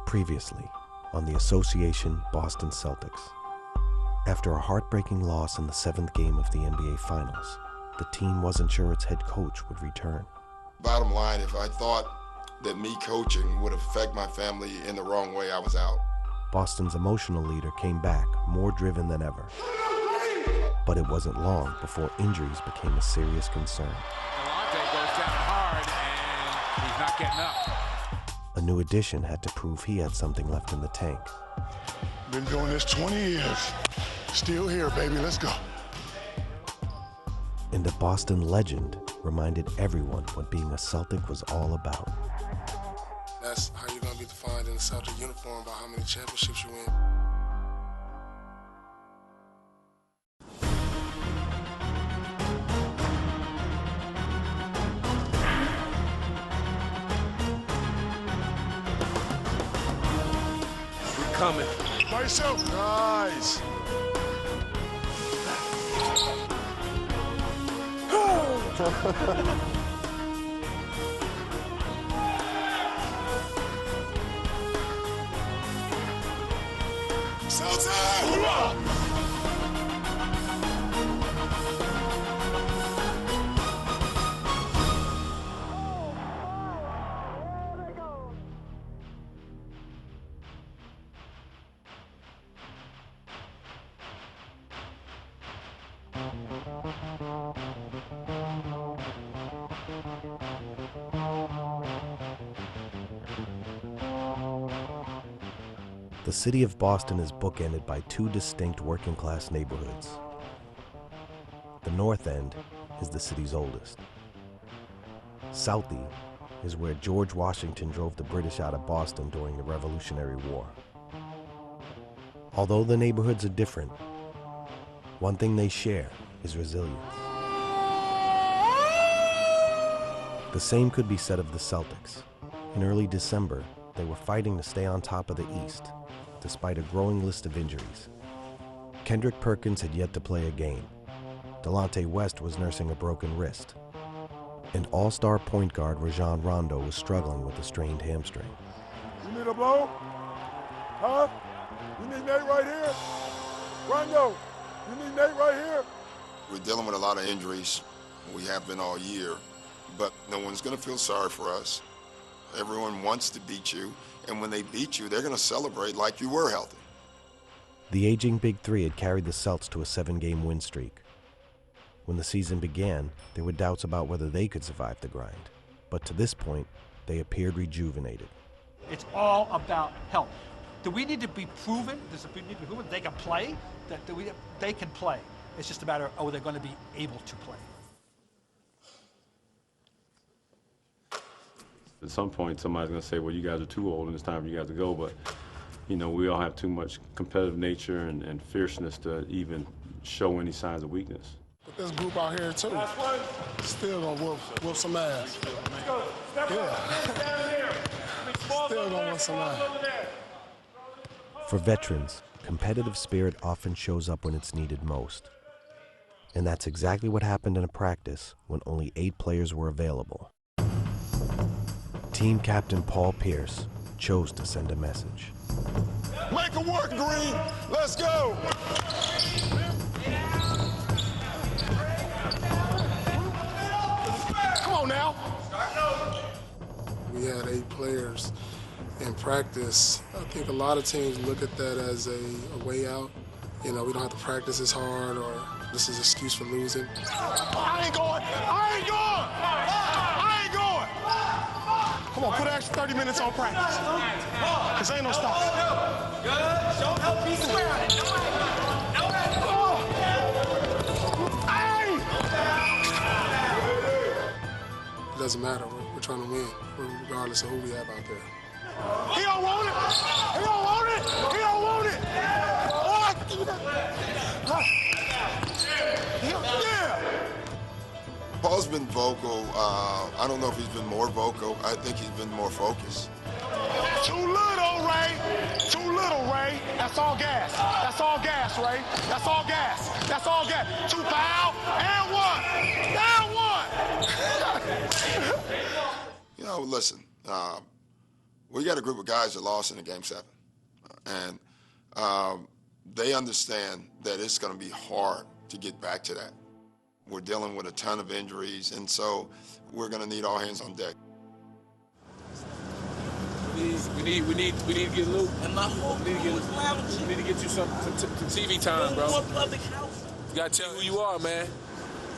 Previously on the Association Boston Celtics. After a heartbreaking loss in the 7th game of the NBA Finals, the team wasn't sure its head coach would return. Bottom line, if I thought that me coaching would affect my family in the wrong way, I was out. Boston's emotional leader came back more driven than ever. But it wasn't long before injuries became a serious concern. Delonte goes down hard, and he's not getting up. A new addition had to prove he had something left in the tank. Been doing this 20 years. Still here, baby. Let's go. And a Boston legend reminded everyone what being a Celtic was all about. That's how you're going to be defined in a Celtic uniform, by how many championships you win. Coming. By yourself. Nice. Celtics! The city of Boston is bookended by two distinct working-class neighborhoods. The North End is the city's oldest. Southie is where George Washington drove the British out of Boston during the Revolutionary War. Although the neighborhoods are different, one thing they share is resilience. The same could be said of the Celtics. In early December, they were fighting to stay on top of the East, despite a growing list of injuries. Kendrick Perkins had yet to play a game. Delonte West was nursing a broken wrist. And all-star point guard Rajon Rondo was struggling with a strained hamstring. You need a blow? Huh? You need Nate right here? Rondo, you need Nate right here? We're dealing with a lot of injuries. We have been all year, but no one's going to feel sorry for us. Everyone wants to beat you, and when they beat you, they're going to celebrate like you were healthy. The aging Big Three had carried the Celts to a 7-game win streak. When the season began, there were doubts about whether they could survive the grind. But to this point, they appeared rejuvenated. It's all about health. Do we need to be proven? Does it need to be proven they can play? They can play. It's just a matter of, oh, they're going to be able to play. At some point, somebody's going to say, well, you guys are too old and it's time for you guys to go. But, you know, we all have too much competitive nature and fierceness to even show any signs of weakness. But this group out here, too, still going to whoop some ass. Yeah. Still going to whoop some ass. For veterans, competitive spirit often shows up when it's needed most. And that's exactly what happened in a practice when only 8 players were available. Team captain Paul Pierce chose to send a message. Make it work, Green. Let's go. Come on now. We had 8 players in practice. I think a lot of teams look at that as a way out. You know, we don't have to practice as hard, or this is an excuse for losing. I ain't going. I ain't going. I ain't going. Come on, put an extra 30 minutes on practice. Because ain't no stopping. Good. Don't help me swear on it. It doesn't matter. We're trying to win, regardless of who we have out there. He don't want it. He don't want it. He don't want it. Yeah. Paul's been vocal. I don't know if he's been more vocal. I think he's been more focused. Too little, Ray. Too little, Ray. That's all gas. That's all gas, Ray. That's all gas. That's all gas. 2 foul and 1. And 1. You know, listen. We got a group of guys that lost in the Game 7. And they understand that it's going to be hard to get back to that. We're dealing with a ton of injuries, and so we're going to need all hands on deck. We need to get Luke. And my whole we need to get you some TV time, bro. You got to tell who you are, man.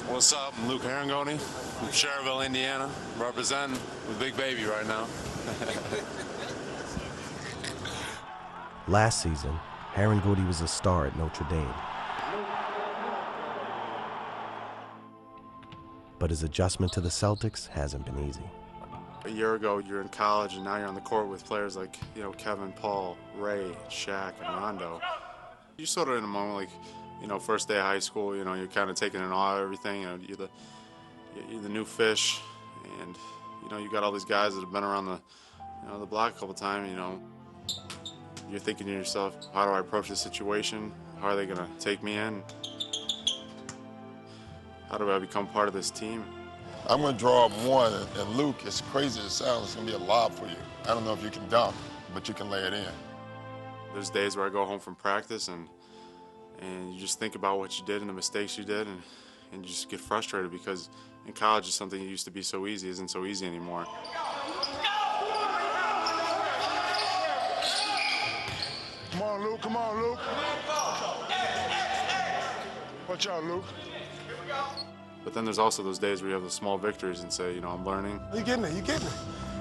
What's up? I'm Luke Herringoni from Cherville, Indiana, representing with Big Baby right now. Last season, Herringoni was a star at Notre Dame. But his adjustment to the Celtics hasn't been easy. A year ago, you're in college, and now you're on the court with players like, Kevin, Paul, Ray, Shaq, and Rondo. You're sort of in a moment like, first day of high school, you're kind of taking in awe of everything. You're the new fish, and, you got all these guys that have been around the block a couple times, You're thinking to yourself, how do I approach this situation? How are they going to take me in? How do I become part of this team? I'm going to draw up one, and Luke, as crazy as it sounds, it's going to be a lob for you. I don't know if you can dunk, but you can lay it in. There's days where I go home from practice and you just think about what you did and the mistakes you did, and you just get frustrated because in college, it's something that used to be so easy isn't so easy anymore. Come on, Luke. Come on, Luke. Watch out, Luke. But then there's also those days where you have the small victories and say, I'm learning. You're getting it. You're getting it.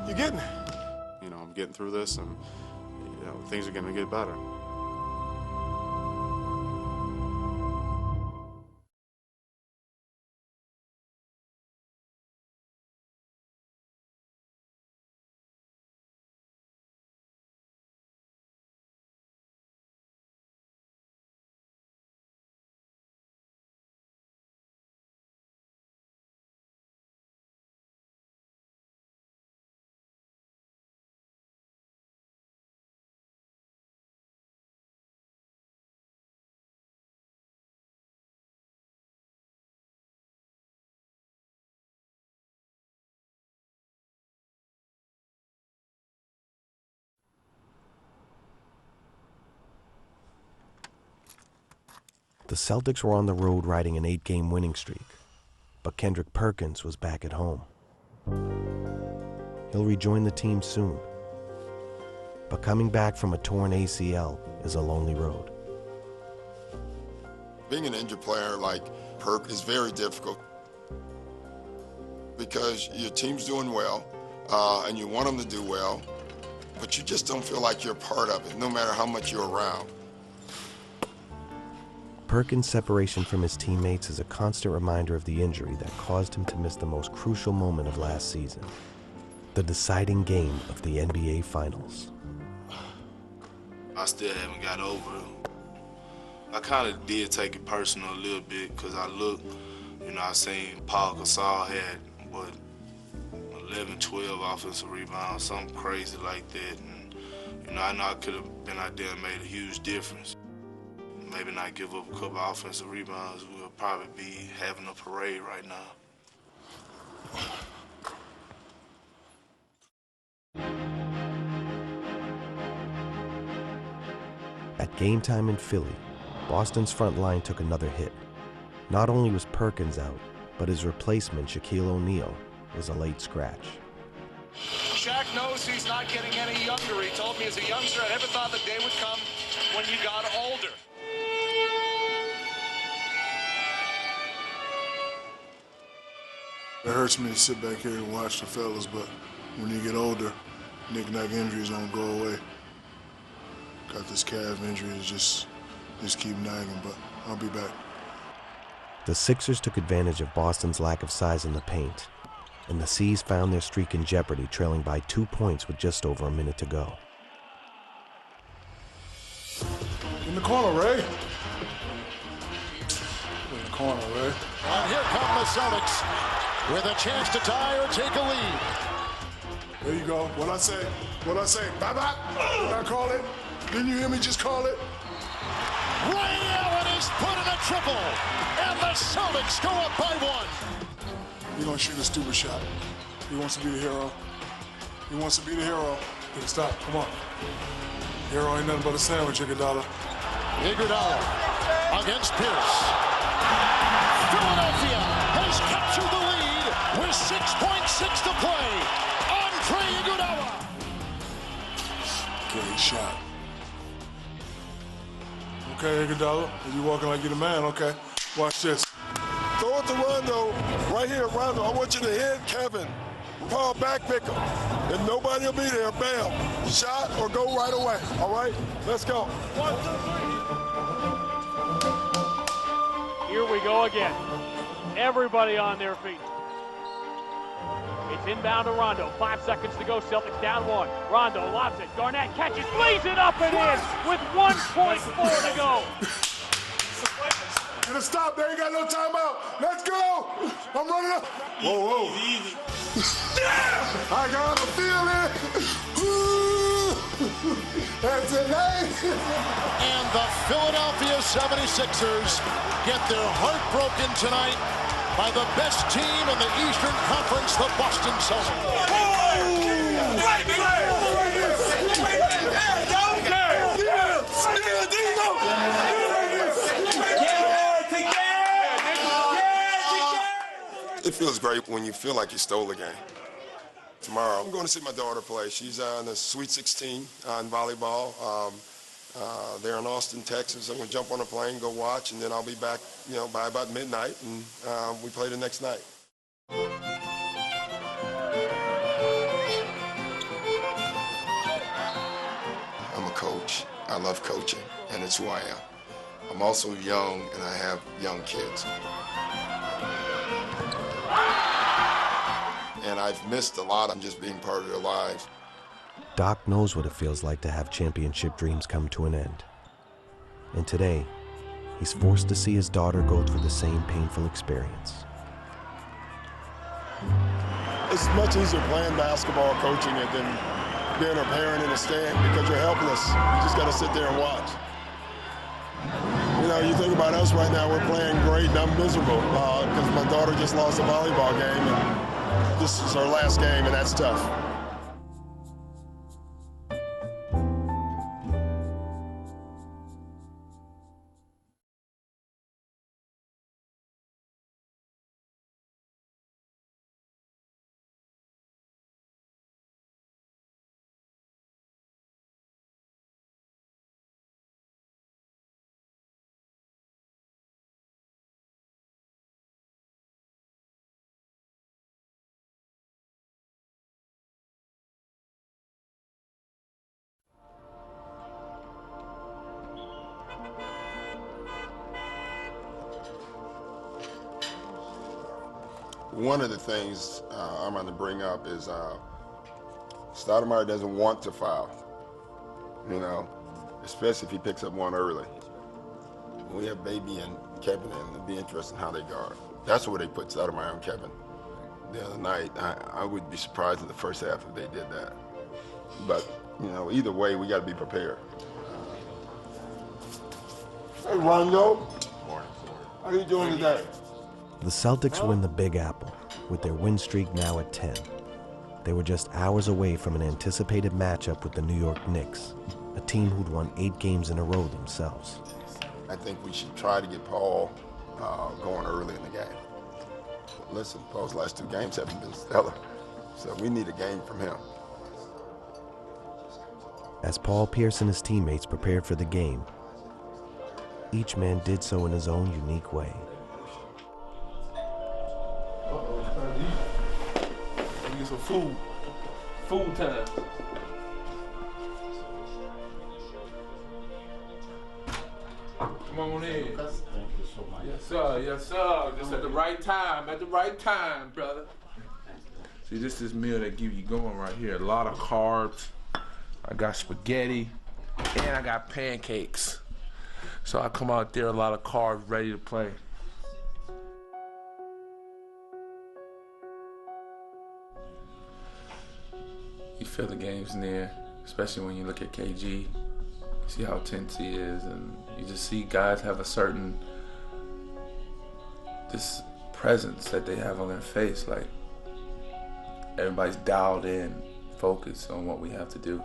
You're getting it. I'm getting through this, and things are going to get better. The Celtics were on the road riding an 8-game winning streak, but Kendrick Perkins was back at home. He'll rejoin the team soon, but coming back from a torn ACL is a lonely road. Being an injured player like Perk is very difficult because your team's doing well and you want them to do well, but you just don't feel like you're part of it, no matter how much you're around. Perkins' separation from his teammates is a constant reminder of the injury that caused him to miss the most crucial moment of last season, the deciding game of the NBA Finals. I still haven't got over it. I kind of did take it personal a little bit because I looked, I seen Paul Gasol had, 11, 12 offensive rebounds, something crazy like that. And, I know I could have been out there and made a huge difference. Maybe not give up a couple of offensive rebounds. We'll probably be having a parade right now. At game time in Philly, Boston's front line took another hit. Not only was Perkins out, but his replacement, Shaquille O'Neal, was a late scratch. Shaq knows he's not getting any younger. He told me as a youngster, I never thought the day would come when you got older. It hurts me to sit back here and watch the fellas, but when you get older, knick-knack injuries don't go away. Got this calf injury that just keep nagging, but I'll be back. The Sixers took advantage of Boston's lack of size in the paint, and the C's found their streak in jeopardy, trailing by 2 points with just over a minute to go. In the corner, Ray. In the corner, Ray. And here come the Celtics with a chance to tie or take a lead. There you go. What I say? Bye-bye. Did I call it? Didn't you hear me just call it? Ray Allen is put in a triple, and the Celtics go up by 1. He's gonna shoot a stupid shot. He wants to be the hero. He wants to be the hero. Good stop, come on. Hero ain't nothing but a sandwich, Iguodala. Iguodala against Pierce. Philadelphia has captured the lead with 6.6 to play. Andre Iguodala. Okay, shot. Okay, Iguodala, you walking like you're the man, okay. Watch this. Throw it to Rondo. Right here, Rondo. I want you to hit Kevin. Paul, back pick him. If nobody will be there, bam. Shot or go right away. All right? Let's go. 1, 2, 3. Here we go again. Everybody on their feet. It's inbound to Rondo. 5 seconds to go. Celtics down 1. Rondo lobs it. Garnett catches, lays it up and in with 1.4 to go. Gonna stop. They ain't got no timeout. Let's go. I'm running up. Whoa, whoa. Easy. Yeah! I got a feeling. That's it. And the Philadelphia 76ers get their heart broken tonight by the best team in the Eastern Conference, the Boston Celtics. It feels great when you feel like you stole the game. Tomorrow, I'm going to see my daughter play. She's in the Sweet 16 in volleyball. They're in Austin, Texas. I'm going to jump on a plane, go watch, and then I'll be back, by about midnight, and we play the next night. I'm a coach. I love coaching, and it's who I am. I'm also young, and I have young kids. And I've missed a lot of just being part of their lives. Doc knows what it feels like to have championship dreams come to an end. And today, he's forced to see his daughter go through the same painful experience. It's much easier playing basketball, coaching it, than being a parent in a stand because you're helpless. You just got to sit there and watch. You think about us right now, we're playing great and I'm miserable because my daughter just lost a volleyball game and this is her last game and that's tough. One of the things I'm going to bring up is Stoudemire doesn't want to foul, especially if he picks up one early. We have Baby and Kevin, and it'll be interesting how they guard. That's where they put Stoudemire and Kevin the other night. I would be surprised in the first half if they did that. But, either way, we got to be prepared. Hey, Rondo. Morning. How are you doing today? The Celtics win the Big Apple, with their win streak now at 10. They were just hours away from an anticipated matchup with the New York Knicks, a team who'd won 8 games in a row themselves. I think we should try to get Paul going early in the game. Listen, Paul's last 2 games haven't been stellar, so we need a game from him. As Paul Pierce and his teammates prepared for the game, each man did so in his own unique way. Get some food. Food time. Come on in. Thank you so much. Yes, sir. Yes, sir. Just at the right time. At the right time, brother. See, this is meal that give you going right here. A lot of carbs. I got spaghetti, and I got pancakes. So I come out there a lot of carbs, ready to play. You feel the game's near, especially when you look at KG. See how tense he is, and you just see guys have a certain this presence that they have on their face. Like everybody's dialed in, focused on what we have to do.